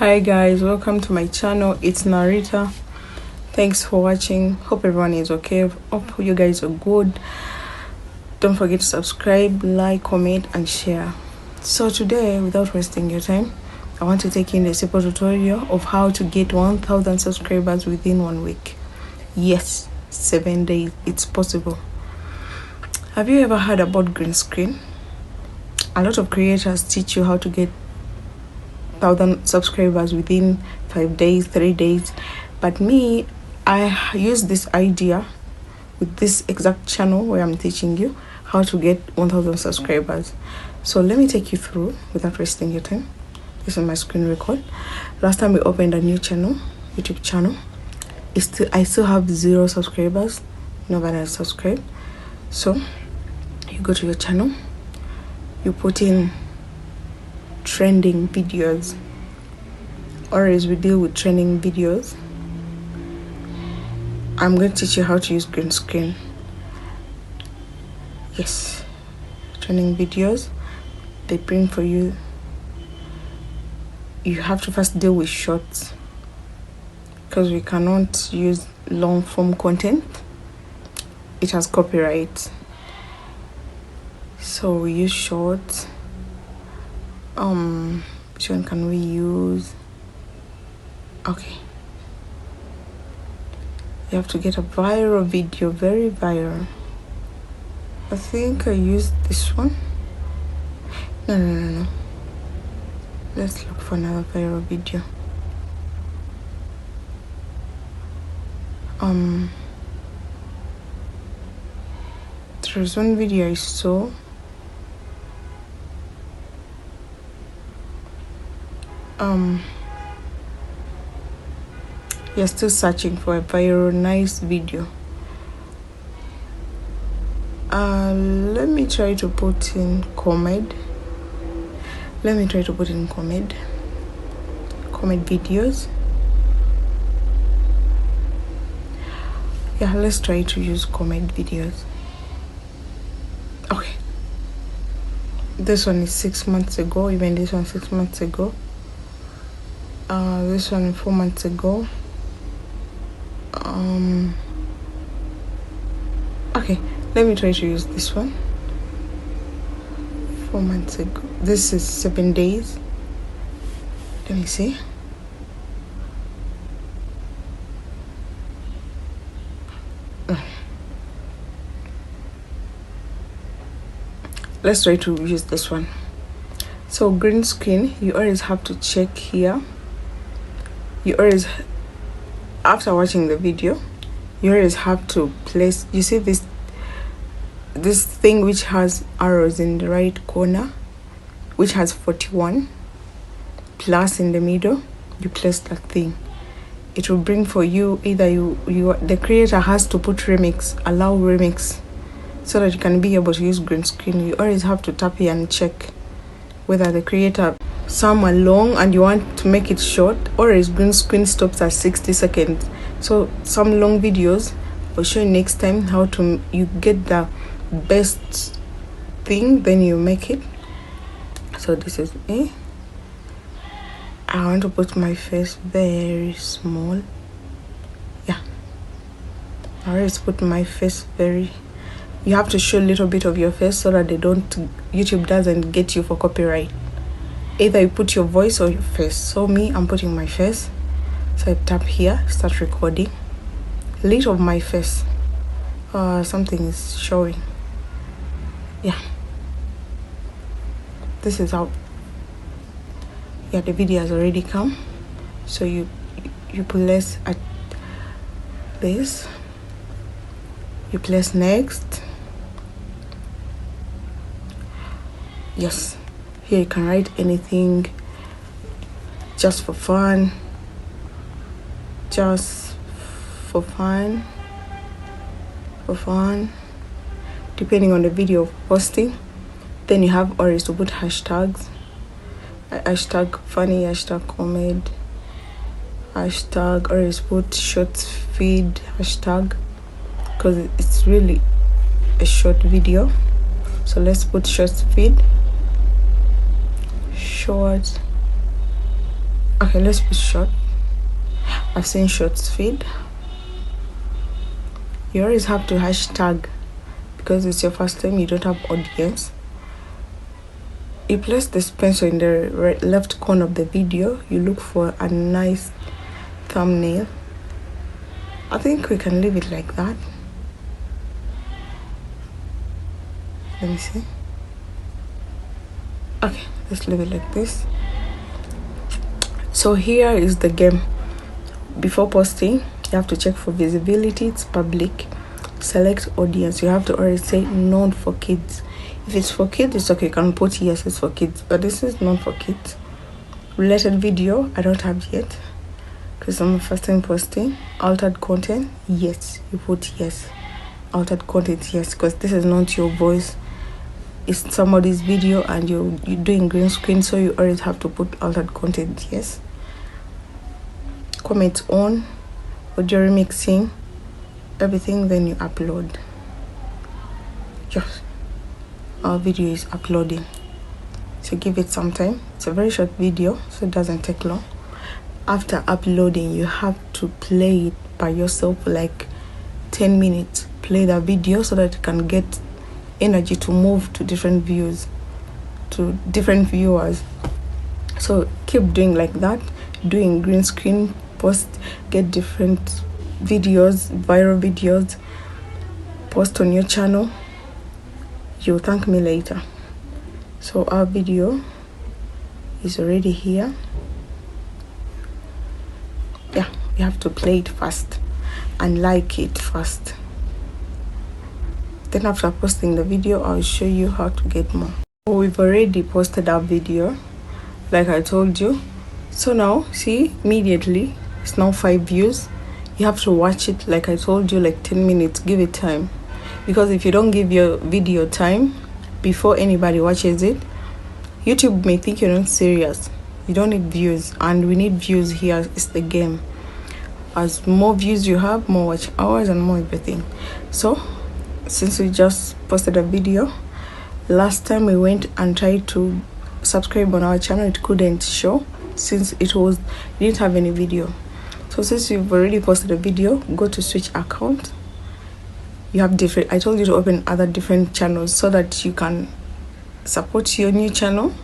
Hi guys, welcome to my channel. It's Narita. Thanks for watching. Hope everyone is okay. Hope you guys are good. Don't forget to subscribe, like, comment and share. So today, without wasting your time, I want to take in a simple tutorial of how to get 1000 subscribers within 1 week. Yes, 7 days. It's possible. Have you ever heard about green screen? A lot of creators teach you how to get 1000 subscribers within 5 days, 3 days, but me, I use this idea with this exact channel where I'm teaching you how to get 1000 subscribers. So let me take you through without wasting your time. This is my screen record. Last time we opened a new channel, YouTube channel, I still have 0 subscribers. Nobody has subscribed. So you go to your channel, you put in trending videos, or as we deal with trending videos, I'm going to teach you how to use green screen. Yes, trending videos, they bring for you. You have to first deal with shorts because we cannot use long form content. It has copyright, so we use shorts. Which one can we use? Okay, you have to get a viral video, very viral. I think I used this one. No. Let's look for another viral video. There's one video I saw. You're still searching for a viral nice video. Let me try to put in comedy. Comedy videos. Yeah, let's try to use comedy videos. Okay, this one is 6 months ago. Even this one 6 months ago. This one 4 months ago. Okay, let me try to use this one. 4 months ago. This is 7 days. Let me see. Let's try to use this one. So green screen, you always have to check here. You always, after watching the video, you always have to place, you see this thing which has arrows in the right corner, which has 41 plus in the middle. You place that thing. It will bring for you either the creator has to put remix, allow remix, so that you can be able to use green screen. You always have to tap here and check whether the creator, some are long and you want to make it short, or is green screen stops at 60 seconds. So some long videos, I'll show you next time how to you get the best thing, then you make it. So this is me. I want to put my face very small. Yeah, I always put my face very. You have to show a little bit of your face so that YouTube doesn't get you for copyright. Either you put your voice or your face. So me, I'm putting my face. So I tap here, start recording. Little of my face. Something is showing. Yeah. This is how. Yeah, the video has already come. So you place at this. You place next. Yes. Here you can write anything, just for fun, depending on the video posting. Then you have always to put hashtags, hashtag funny, hashtag comedy, hashtag, always put short feed hashtag, because it's really a short video. So let's put short feed. Short. Okay, let's put short. I've seen shorts feed. You always have to hashtag because it's your first time, you don't have audience. You place this pencil in the left corner of the video. You look for a nice thumbnail. I think we can leave it like that. Let me see. Okay, let's leave it like this. So here is the game. Before posting, you have to check for visibility. It's public. Select audience. You have to already say known for kids. If it's for kids, it's okay. You can put yes, it's for kids. But this is known for kids. Related video, I don't have yet because I'm first time posting. Altered content, yes, you put yes. Altered content, yes, because this is not your voice. It's somebody's video and you're doing green screen, so you always have to put altered content, yes. Comment on, audio remixing, everything, then you upload. Yes, our video is uploading, so give it some time. It's a very short video, so it doesn't take long. After uploading, you have to play it by yourself for like 10 minutes. Play the video so that you can get energy to move to different views, to different viewers. So keep doing like that, doing green screen post, get different videos, viral videos, post on your channel. You'll thank me later. So our video is already here. Yeah, you have to play it first and like it first. Then after posting the video, I'll show you how to get more. Oh, we've already posted our video like I told you. So now see, immediately it's now 5 views. You have to watch it like I told you, like 10 minutes. Give it time, because if you don't give your video time before anybody watches it, YouTube may think you're not serious. You don't need views, and we need views here. It's the game. As more views you have, more watch hours and more everything. So since we just posted a video, last time we went and tried to subscribe on our channel, it couldn't show since we didn't have any video. So since you've already posted a video, go to switch account. You have different, I told you to open other different channels so that you can support your new channel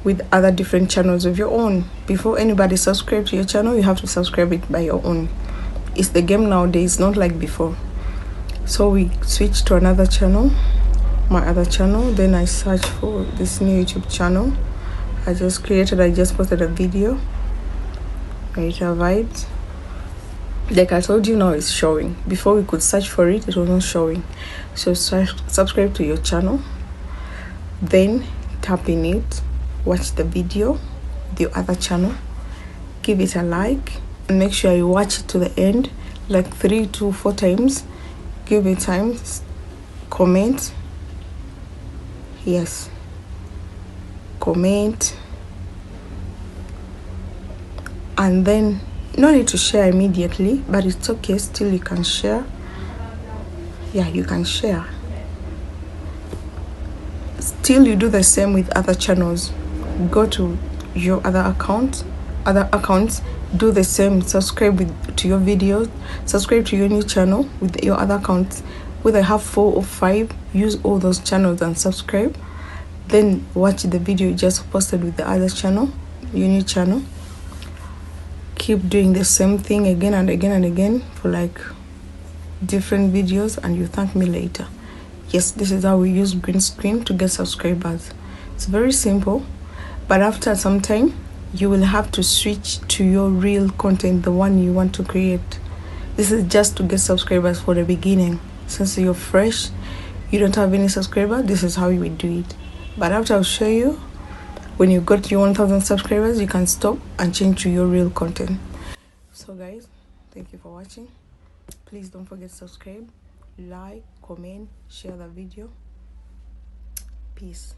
with other different channels of your own. Before anybody subscribes to your channel, you have to subscribe it by your own. It's the game nowadays, not like before. So we switched to another channel, my other channel. Then I searched for this new YouTube channel I just posted a video. Narrator Vibes. Like I told you, now it's showing. Before we could search for it, it wasn't showing. So subscribe to your channel, then tap in it, watch the video, the other channel, give it a like, and make sure you watch it to the end, like 3 to 4 times. Give it time, comment, yes, comment, and then no need to share immediately, but it's okay, still you can share. Yeah, you can share. Still you do the same with other channels. Go to your other accounts, do the same. Subscribe to your videos, subscribe to your new channel with your other accounts. Whether I have 4 or 5, use all those channels and subscribe. Then watch the video you just posted with the other channel, your new channel. Keep doing the same thing again and again and again for like different videos, and you thank me later. Yes, this is how we use green screen to get subscribers. It's very simple, but after some time you will have to switch to your real content, the one you want to create. This is just to get subscribers for the beginning. Since you're fresh, you don't have any subscribers, this is how you would do it. But after I'll show you, when you got your 1000 subscribers, you can stop and change to your real content. So guys, thank you for watching. Please don't forget to subscribe, like, comment, share the video. Peace.